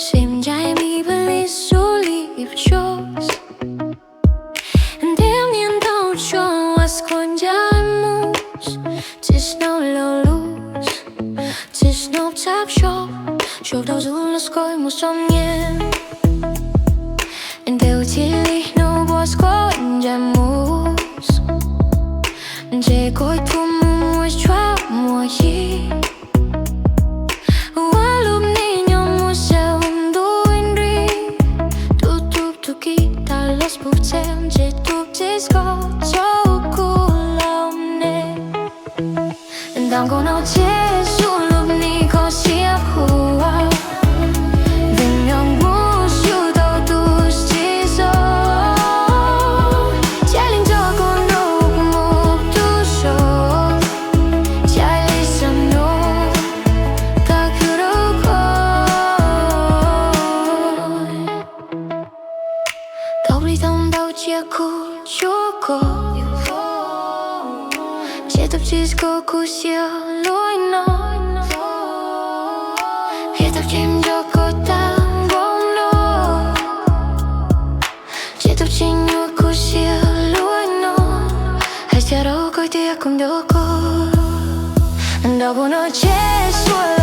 Simjai believe solely if it shows. And damn you don't show us moves. Tis no low lose, tis no top show. Show those who lost koi mo som yen. And they will tell you no boss koi moves. And they koi tu mu was trap mo ye. Đang có nào chết dù lúc này có siap hua Vinh yang bút dù tao tu chỉ zo Chai linh cho con nốc một tu sổ Chai lý sẵn nô Ta cứ đâu khôi Tao đi thông đau chia khu chúa cô Chia tập chỉ có khu xia lối nói Khi tập chim cho cô ta bóng lô Chia tập chỉ nhua khu xia lối nói Hãy xa đâu coi tiếc không đâu cô Đâu có nói chết xuôi